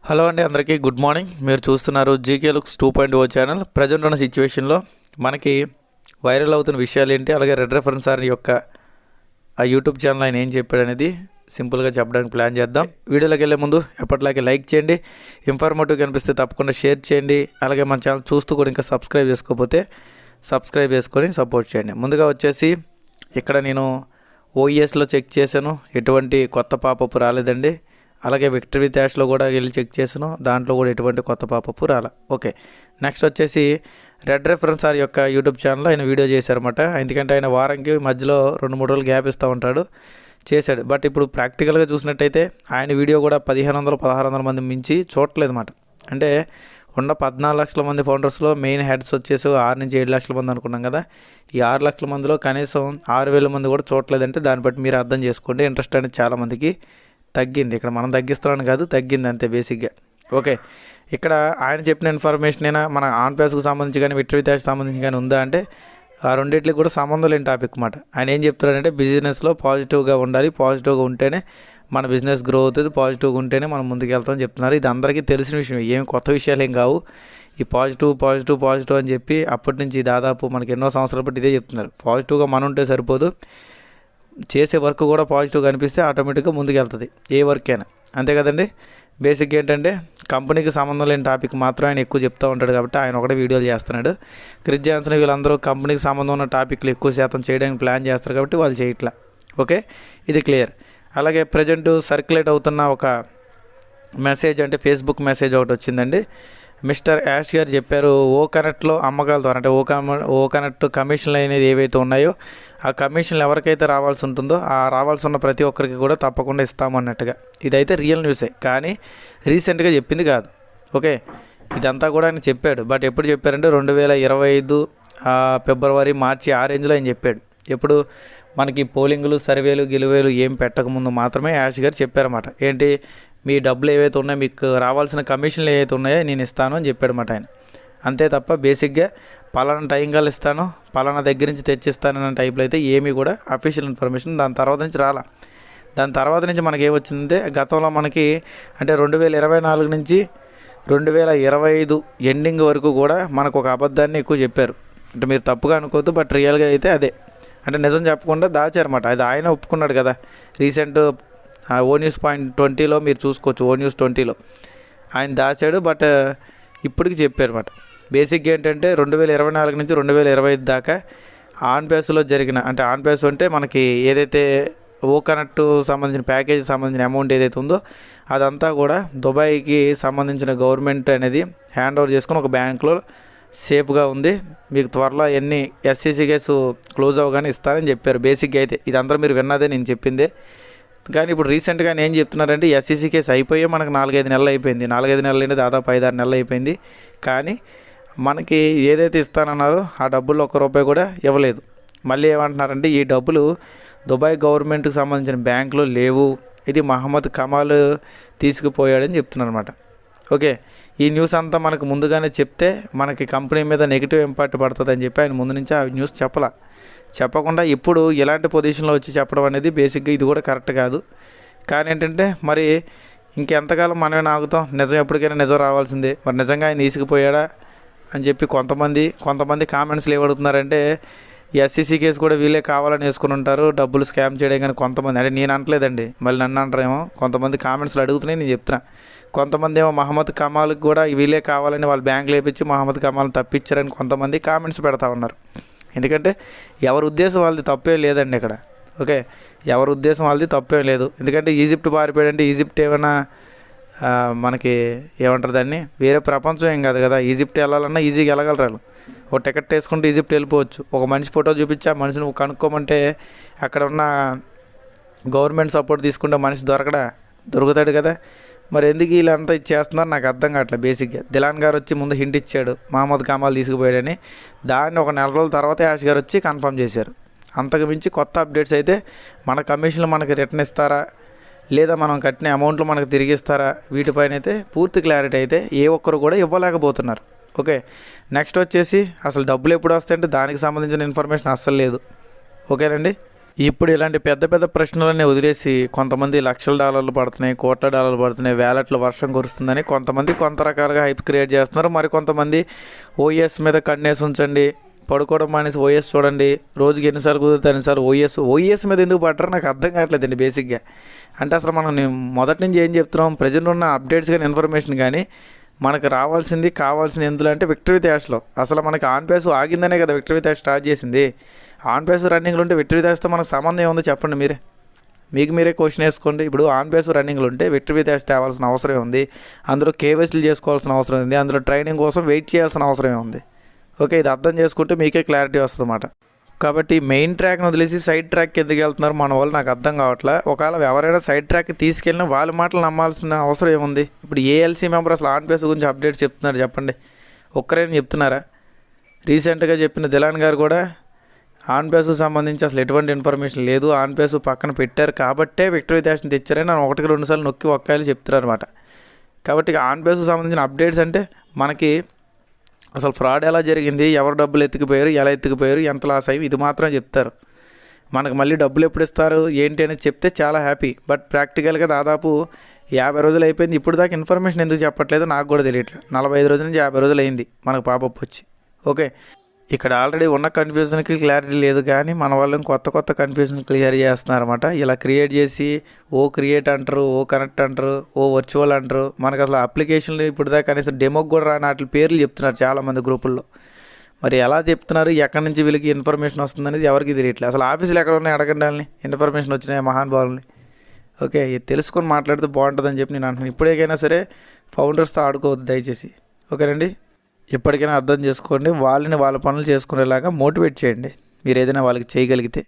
Hello అండి, అందరికీ good morning. మీరు చూస్తున్నారు జీకే లుక్స్ 2.0 ఛానల్. ప్రజెంట్ ఉన్న సిచ్యువేషన్లో మనకి వైరల్ అవుతున్న విషయాలు ఏంటి, అలాగే రెడ్ రెఫరెన్స్ సార్ యొక్క ఆ యూట్యూబ్ ఛానల్ ఆయన ఏం చెప్పాడు అనేది సింపుల్గా చెప్పడానికి ప్లాన్ చేద్దాం. వీడియోలోకి వెళ్ళే ముందు ఎప్పటిలాగే లైక్ చేయండి, ఇన్ఫర్మేటివ్ కనిపిస్తే తప్పకుండా షేర్ చేయండి. అలాగే మన ఛానల్ చూస్తూ కూడా ఇంకా సబ్స్క్రైబ్ చేసుకోకపోతే సబ్స్క్రైబ్ చేసుకొని సపోర్ట్ చేయండి. ముందుగా వచ్చేసి ఇక్కడ నేను ఓఈఎస్లో చెక్ చేశాను, ఎటువంటి కొత్త పాపప్ రాలేదండి. అలాగే విక్టరీ డాష్లో కూడా వెళ్ళి చెక్ చేసాను, దాంట్లో కూడా ఎటువంటి కొత్త పాపప్ రాలా. ఓకే, నెక్స్ట్ వచ్చేసి రెడ్ రెఫరెన్స్ సార్ యొక్క యూట్యూబ్ ఛానల్లో ఆయన వీడియో చేశారన్నమాట. ఎందుకంటే ఆయన వారానికి మధ్యలో 2-3 రోజులు గ్యాప్ ఇస్తూ ఉంటాడు, చేశాడు. బట్ ఇప్పుడు ప్రాక్టికల్గా చూసినట్టయితే ఆయన వీడియో కూడా 1500-1600 మంది మించి చూడట్లేదు అన్నమాట. అంటే ఉన్న 14 లక్షల మంది ఫౌండర్స్లో మెయిన్ హెడ్స్ వచ్చేసి 6-7 లక్షల మంది అనుకున్నాం కదా. ఈ 6 లక్షల మందిలో కనీసం 6000 మంది కూడా చూడలేదంటే దాన్ని బట్టి మీరు అర్థం చేసుకోండి. ఇంట్రెస్ట్ అనేది చాలామందికి తగ్గింది. ఇక్కడ మనం తగ్గిస్తున్నాను కాదు, తగ్గింది అంతే బేసిక్గా. ఓకే, ఇక్కడ ఆయన చెప్పిన ఇన్ఫర్మేషన్ అయినా మన ఆన్ ప్యాస్కు సంబంధించి కానీ విక్టరీ డాష్కి సంబంధించి కానీ ఉందా అంటే ఆ రెండింటికి కూడా సంబంధం లేని టాపిక్ అన్నమాట. ఆయన ఏం చెప్తున్నారంటే బిజినెస్లో పాజిటివ్గా ఉండాలి, పాజిటివ్గా ఉంటేనే మన బిజినెస్ గ్రో అవుతుంది, పాజిటివ్గా ఉంటేనే మనం ముందుకు వెళ్తామని చెప్తున్నారు. ఇది అందరికీ తెలిసిన విషయం, ఏం కొత్త విషయాలు ఏం కావు. ఈ పాజిటివ్ అని చెప్పి అప్పటి నుంచి దాదాపు మనకి ఎన్నో సంవత్సరాలు బట్టి ఇదే చెప్తున్నారు. పాజిటివ్గా మనం ఉంటే సరిపోదు, చేసే వర్క్ కూడా పాజిటివ్గా అనిపిస్తే ఆటోమేటిక్గా ముందుకు వెళ్తుంది, ఏ వర్క్ అయినా అంతే కదండి. బేసిక్గా ఏంటంటే కంపెనీకి సంబంధం లేని టాపిక్ మాత్రం ఆయన ఎక్కువ చెప్తూ ఉంటాడు కాబట్టి ఆయన ఒకటే వీడియోలు చేస్తున్నాడు. క్రిస్ జాన్సన్ వీళ్ళందరూ కంపెనీకి సంబంధం ఉన్న టాపిక్లు ఎక్కువ శాతం చేయడానికి ప్లాన్ చేస్తారు కాబట్టి వాళ్ళు చేయట్లా. ఓకే, ఇది క్లియర్. అలాగే ప్రజెంట్ సర్క్యులేట్ అవుతున్న ఒక మెసేజ్ అంటే ఫేస్బుక్ మెసేజ్ ఒకటి వచ్చిందండి. మిస్టర్ యాష్ గారు చెప్పారు, ఓ కనెక్ట్లో అమ్మకాల ద్వారా అంటే ఓ కనెక్ట్ కమిషన్లు అనేది ఏవైతే ఉన్నాయో ఆ కమిషన్లు ఎవరికైతే రావాల్సి ఉంటుందో ఆ రావాల్సి ఉన్న ప్రతి ఒక్కరికి కూడా తప్పకుండా ఇస్తామన్నట్టుగా. ఇదైతే రియల్ న్యూసే, కానీ రీసెంట్గా చెప్పింది కాదు. ఓకే, ఇదంతా కూడా ఆయన చెప్పాడు. బట్ ఎప్పుడు చెప్పారంటే 2025 ఫిబ్రవరి మార్చి ఆ రేంజ్లో ఆయన చెప్పాడు. ఎప్పుడు మనకి పోలింగులు సర్వేలు గెలువేలు ఏం పెట్టకముందు మాత్రమే యాష్ గారు చెప్పారన్నమాట. ఏంటి, మీ డబ్బులు ఏవైతే ఉన్నాయో మీకు రావాల్సిన కమిషన్లు ఏవైతే ఉన్నాయో నేను ఇస్తాను అని చెప్పాడన్నమాట ఆయన. అంతే తప్ప బేసిక్గా పలానా టైం కల్లా ఇస్తాను, పలానా దగ్గర నుంచి తెచ్చిస్తానన్న టైప్లో అయితే ఏమీ కూడా అఫీషియల్ ఇన్ఫర్మేషన్ దాని తర్వాత నుంచి రాలా. దాని తర్వాత నుంచి మనకి ఏమొచ్చిందంటే గతంలో మనకి అంటే 2024 నుంచి 2025 ఎండింగ్ వరకు కూడా మనకు ఒక అబద్ధాన్ని ఎక్కువ చెప్పారు. అంటే మీరు తప్పుగా అనుకోవద్దు, బట్ రియల్గా అయితే అదే, అంటే నిజం చెప్పకుండా దాచారన్నమాట. అది ఆయన ఒప్పుకున్నాడు కదా. రీసెంట్ ONews.20లో మీరు చూసుకోవచ్చు, ONews.20లో ఆయన దాచాడు. బట్ ఇప్పటికి చెప్పారన్నమాట. బేసిక్గా ఏంటంటే 2024 నుంచి 2025 దాకా ఆన్ ప్యాస్లో జరిగిన, అంటే ఆన్ ప్యాస్ అంటే మనకి ఏదైతే ఓ కనెక్ట్ సంబంధించిన ప్యాకేజీ సంబంధించిన అమౌంట్ ఏదైతే ఉందో అదంతా కూడా దుబాయ్కి సంబంధించిన గవర్నమెంట్ అనేది హ్యాండ్ ఓవర్ చేసుకుని ఒక బ్యాంకులో సేఫ్గా ఉంది, మీకు త్వరలో ఎన్ని SEC కేసు క్లోజ్ అవ్వగానే ఇస్తారని చెప్పారు. బేసిక్గా అయితే ఇదంతా మీరు విన్నదే, నేను చెప్పిందే. కానీ ఇప్పుడు రీసెంట్గా ఏం చెప్తున్నారంటే SEC కేసు అయిపోయి మనకు 4-5 నెలలు అయిపోయింది. 4-5 నెలలు అంటే దాదాపు 5-6 నెలలు అయిపోయింది. కానీ మనకి ఏదైతే ఇస్తానన్నారో ఆ డబ్బుల్లో ₹1 కూడా ఇవ్వలేదు. మళ్ళీ ఏమంటున్నారంటే ఈ డబ్బులు దుబాయ్ గవర్నమెంట్కి సంబంధించిన బ్యాంకులో లేవు, ఇది మహమ్మద్ కమాల్ తీసుకుపోయాడని చెప్తున్నారు అనమాట. ఓకే, ఈ న్యూస్ అంతా మనకు ముందుగానే చెప్తే మనకి కంపెనీ మీద నెగిటివ్ ఇంపాక్ట్ పడుతుందని చెప్పి ఆయన ముందు నుంచి ఆ న్యూస్ చెప్పకుండా ఇప్పుడు ఇలాంటి పొజిషన్లో వచ్చి చెప్పడం అనేది బేసిక్గా ఇది కూడా కరెక్ట్ కాదు. కానీ ఏంటంటే మరి ఇంకెంతకాలం మనమే నాగుతాం, నిజం ఎప్పటికైనా నిజం రావాల్సిందే. మరి నిజంగా ఆయన తీసుకుపోయాడా అని చెప్పి కొంతమంది కామెంట్స్లో ఏమడుగుతున్నారంటే SEC కేసు కూడా వీళ్ళే కావాలని వేసుకుని ఉంటారు, డబ్బులు స్కామ్ చేయడం. కానీ కొంతమంది, అంటే నేను అనట్లేదండి, మళ్ళీ నన్ను అంటారేమో, కొంతమంది కామెంట్స్లో అడుగుతున్నాయి, నేను చెప్తున్నా. కొంతమంది ఏమో మహమ్మద్ కమాల్కి కూడా వీళ్ళే కావాలని వాళ్ళు బ్యాంకులు వేపించి మహమ్మద్ కమాల్ని తప్పించారని కొంతమంది కామెంట్స్ పెడతా ఉన్నారు. ఎందుకంటే ఎవరి ఉద్దేశం వాళ్ళది తప్పేం లేదండి ఇక్కడ. ఓకే, ఎవరి ఉద్దేశం వాళ్ళది తప్పేం లేదు. ఎందుకంటే ఈజిప్ట్ పారిపోయాడంటే ఈజిప్ట్ ఏమైనా మనకి ఏమంటారు దాన్ని, వేరే ప్రపంచం ఏం కాదు కదా. ఈజిప్ట్ వెళ్ళాలన్నా ఈజీగా వెళ్ళగలరు వాళ్ళు. ఒక టికెట్ వేసుకుంటే ఈజిప్ట్ వెళ్ళిపోవచ్చు. ఒక మనిషి ఫోటో చూపించి ఆ మనిషిని కనుక్కోమంటే అక్కడ ఉన్న గవర్నమెంట్ సపోర్ట్ తీసుకుంటే మనిషి దొరుకుతాడు కదా. మరి ఎందుకు వీళ్ళంతా చేస్తున్నారు నాకు అర్థం కావట్లేదు. బేసిక్గా దిలాన్ గారు వచ్చి ముందు హింట్ ఇచ్చాడు మహమ్మద్ కమాల్ తీసుకుపోయాడని, దాన్ని ఒక 4 రోజుల తర్వాత యాష్ గారు వచ్చి కన్ఫర్మ్ చేశారు. అంతకు మించి కొత్త అప్డేట్స్ అయితే మన కమిషన్లు మనకి రిటర్న్ ఇస్తారా లేదా మనం కట్టిన అమౌంట్లు మనకు తిరిగి ఇస్తారా, వీటిపైన అయితే పూర్తి క్లారిటీ అయితే ఏ ఒక్కరు కూడా ఇవ్వలేకపోతున్నారు. ఓకే, నెక్స్ట్ వచ్చేసి అసలు డబ్బులు ఎప్పుడు వస్తాయంటే దానికి సంబంధించిన ఇన్ఫర్మేషన్ అస్సలు లేదు. ఓకేనండి. ఇప్పుడు ఇలాంటి పెద్ద పెద్ద ప్రశ్నలన్నీ వదిలేసి కొంతమంది లక్షల డాలర్లు పడుతున్నాయి, కోట్ల డాలర్లు పడుతున్నాయి, వేలట్ల వర్షం కురుస్తుందని కొంతమంది కొంత రకాలుగా హైప్ క్రియేట్ చేస్తున్నారు. మరి కొంతమంది ఓఎస్ మీద కన్నేసి ఉంచండి, పడుకోవడం మానేసి ఓఎస్ చూడండి, రోజుకి ఎన్నిసార్లు కుదిరితే అన్నిసార్లు ఓఎస్ మీద ఎందుకు పడ్డారో నాకు అర్థం కావట్లేదండి బేసిక్గా. అంటే అసలు మనం మొదటి నుంచి ఏం చెప్తున్నాం, ప్రజెంట్ ఉన్న అప్డేట్స్ కానీ ఇన్ఫర్మేషన్ కానీ మనకు రావాల్సింది కావాల్సింది ఎందులో అంటే విక్టరీ డాష్లో. అసలు మనకి ఆన్ పేస్ ఆగిందనే కదా విక్టరీ డాష్ స్టార్ట్ చేసింది. ఆన్ పేస్ రన్నింగ్లో ఉంటే విక్టరీ డాష్తో మనకు సంబంధం ఏముందో చెప్పండి మీరే. మీకు మీరే క్వశ్చన్ వేసుకోండి. ఇప్పుడు ఆన్ పేస్ రన్నింగ్లో ఉంటే విక్టరీ డాష్ తేవాల్సిన అవసరం ఉంది, అందులో కేవైసీలు చేసుకోవాల్సిన అవసరం ఉంది, అందులో ట్రైనింగ్ కోసం వెయిట్ చేయాల్సిన అవసరం ఉంది. ఓకే, ఇది అర్థం చేసుకుంటే మీకే క్లారిటీ వస్తుంది అన్నమాట. కాబట్టి మెయిన్ ట్రాక్ని వదిలేసి సైడ్ ట్రాక్కి ఎందుకు వెళ్తున్నారు మన వాళ్ళు నాకు అర్థం కావట్లే. ఒకవేళ ఎవరైనా సైడ్ ట్రాక్కి తీసుకెళ్ళినా వాళ్ళ మాటలు నమ్మాల్సిన అవసరం ఏముంది? ఇప్పుడు ఏఎల్సీ మెంబర్ అసలు ఆన్ పేస్ గురించి అప్డేట్స్ చెప్తున్నారు చెప్పండి, ఒక్కరైనా చెప్తున్నారా? రీసెంట్గా చెప్పిన దిలాన్ గారు కూడా ఆన్ పేస్కు సంబంధించి అసలు ఎటువంటి ఇన్ఫర్మేషన్ లేదు, ఆన్ పేస్ పక్కన పెట్టారు కాబట్టే విక్టరీ డాష్ని తెచ్చారని నన్ను 1-2 సార్లు నొక్కి ఒక్కాయలు చెప్తున్నారు అనమాట. కాబట్టి ఆన్ పేస్కు సంబంధించిన అప్డేట్స్ అంటే మనకి అసలు ఫ్రాడ్ ఎలా జరిగింది, ఎవరు డబ్బులు ఎత్తుకుపోయారు, ఎలా ఎత్తుకుపోయారు, ఎంత లాస్ అయ్యి ఇది మాత్రం చెప్తారు. మనకు మళ్ళీ డబ్బులు ఎప్పుడు ఇస్తారు ఏంటి అనేది చెప్తే చాలా హ్యాపీ. బట్ ప్రాక్టికల్గా దాదాపు 50 రోజులు అయిపోయింది, ఇప్పుడు దాకా ఇన్ఫర్మేషన్ ఎందుకు చెప్పట్లేదు నాకు కూడా తెలియట్లేదు. 45 రోజుల నుంచి 50 రోజులు అయింది మనకు పాపప్ వచ్చి. ఓకే, ఇక్కడ ఆల్రెడీ ఉన్న కన్ఫ్యూజన్కి క్లారిటీ లేదు, కానీ మన వాళ్ళని కొత్త కన్ఫ్యూజన్ క్లియర్ చేస్తున్నారన్నమాట. ఇలా క్రియేట్ చేసి ఓ క్రియేట్ అంటారు, ఓ కనెక్ట్ అంటారు, ఓ వర్చువల్ అంటారు. మనకు అసలు అప్లికేషన్లు ఇప్పుడు దాకా కనీసం డెమోకి కూడా రాని వాటి పేర్లు చెప్తున్నారు చాలామంది గ్రూపుల్లో. మరి ఎలా చెప్తున్నారు, ఎక్కడి నుంచి వీళ్ళకి ఇన్ఫర్మేషన్ వస్తుంది అనేది ఎవరికి తెలియట్లేదు. అసలు ఆఫీసులు ఎక్కడ ఉన్నాయి అడగండి వాళ్ళని, ఇన్ఫర్మేషన్ వచ్చినాయి మహానుభావుల్ని. ఓకే, ఇది తెలుసుకొని మాట్లాడితే బాగుంటుందని చెప్పి నేను అంటున్నాను. ఇప్పుడేకైనా సరే ఫౌండర్స్తో ఆడుకోవద్దు దయచేసి. ఓకేనండి, ఇప్పటికైనా అర్థం చేసుకోండి, వాళ్ళని వాళ్ళ పనులు చేసుకునేలాగా మోటివేట్ చేయండి మీరు ఏదైనా వాళ్ళకి చేయగలిగితే.